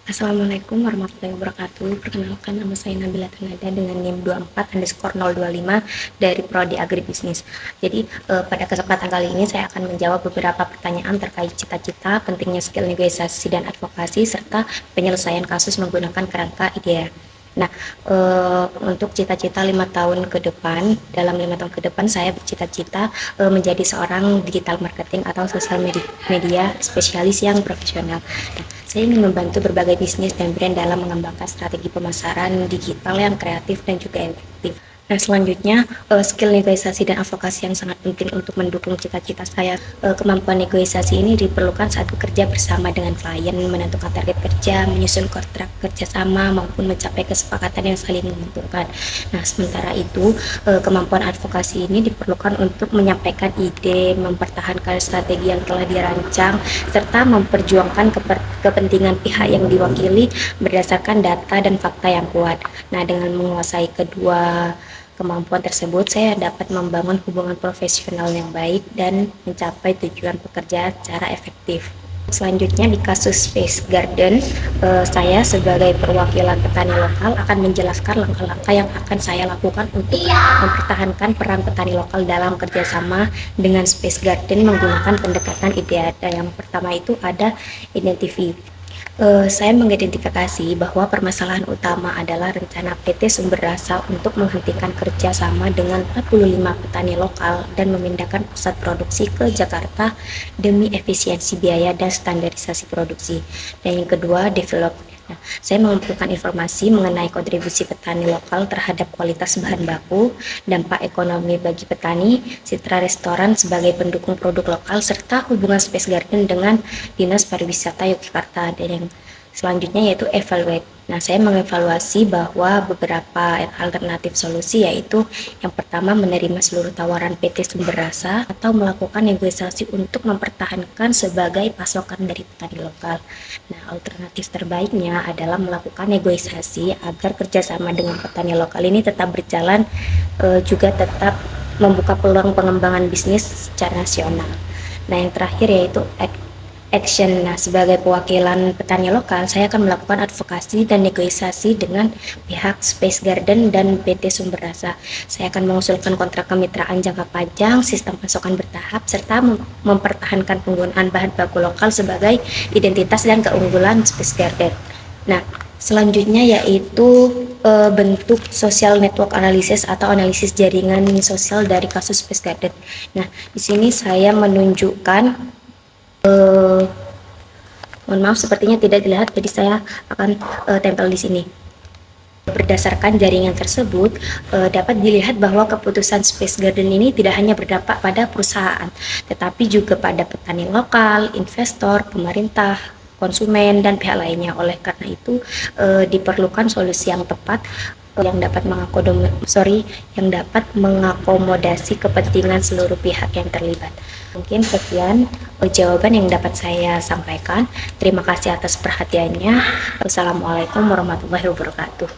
Assalamualaikum warahmatullahi wabarakatuh. Perkenalkan, nama saya Nabila Tanada dengan NIM 24_025 dari Prodi Agribisnis. Jadi pada kesempatan kali ini saya akan menjawab beberapa pertanyaan terkait cita-cita, pentingnya skill negosiasi dan advokasi, serta penyelesaian kasus menggunakan kerangka IDEA. Nah, untuk cita-cita 5 tahun ke depan, dalam 5 tahun ke depan saya bercita-cita menjadi seorang digital marketing atau sosial media spesialis yang profesional. Nah, saya ingin membantu berbagai bisnis dan brand dalam mengembangkan strategi pemasaran digital yang kreatif dan juga efektif. Nah, selanjutnya skill negosiasi dan advokasi yang sangat penting untuk mendukung cita-cita saya. Kemampuan negosiasi ini diperlukan saat bekerja bersama dengan klien, menentukan target kerja, menyusun kontrak kerjasama, maupun mencapai kesepakatan yang saling menguntungkan. Nah, sementara itu kemampuan advokasi ini diperlukan untuk menyampaikan ide, mempertahankan strategi yang telah dirancang, serta memperjuangkan kepentingan pihak yang diwakili berdasarkan data dan fakta yang kuat. Nah, dengan menguasai kedua kemampuan tersebut, saya dapat membangun hubungan profesional yang baik dan mencapai tujuan pekerjaan secara efektif. Selanjutnya di kasus Space Garden, saya sebagai perwakilan petani lokal akan menjelaskan langkah-langkah yang akan saya lakukan untuk mempertahankan peran petani lokal dalam kerjasama dengan Space Garden menggunakan pendekatan IDEA. Yang pertama itu ada identifikasi. Saya mengidentifikasi bahwa permasalahan utama adalah rencana PT Sumber Rasa untuk menghentikan kerjasama dengan 45 petani lokal dan memindahkan pusat produksi ke Jakarta demi efisiensi biaya dan standarisasi produksi. Dan yang kedua, develop. Nah, saya mengumpulkan informasi mengenai kontribusi petani lokal terhadap kualitas bahan baku, dampak ekonomi bagi petani, citra restoran sebagai pendukung produk lokal, serta hubungan Space Garden dengan Dinas Pariwisata Yogyakarta. Dan yang selanjutnya yaitu evaluate. Nah, saya mengevaluasi bahwa beberapa alternatif solusi, yaitu yang pertama menerima seluruh tawaran PT Sumber Rasa atau melakukan negosiasi untuk mempertahankan sebagai pasokan dari petani lokal. Nah, alternatif terbaiknya adalah melakukan negosiasi agar kerjasama dengan petani lokal ini tetap berjalan, juga tetap membuka peluang pengembangan bisnis secara nasional. Nah, yang terakhir yaitu action. Nah, sebagai perwakilan petani lokal, saya akan melakukan advokasi dan negosiasi dengan pihak Space Garden dan PT Sumber Rasa. Saya akan mengusulkan kontrak kemitraan jangka panjang, sistem pasokan bertahap, serta mempertahankan penggunaan bahan baku lokal sebagai identitas dan keunggulan Space Garden. Nah, selanjutnya yaitu bentuk social network analysis atau analisis jaringan sosial dari kasus Space Garden. Nah, di sini saya menunjukkan mohon maaf sepertinya tidak dilihat, jadi saya akan tempel di sini. Berdasarkan jaringan tersebut, dapat dilihat bahwa keputusan Space Garden ini tidak hanya berdampak pada perusahaan, tetapi juga pada petani lokal, investor, pemerintah, konsumen, dan pihak lainnya. Oleh karena itu, diperlukan solusi yang tepat yang dapat mengakomodasi kepentingan seluruh pihak yang terlibat. Mungkin sekian jawaban yang dapat saya sampaikan. Terima kasih atas perhatiannya. Wassalamualaikum warahmatullahi wabarakatuh.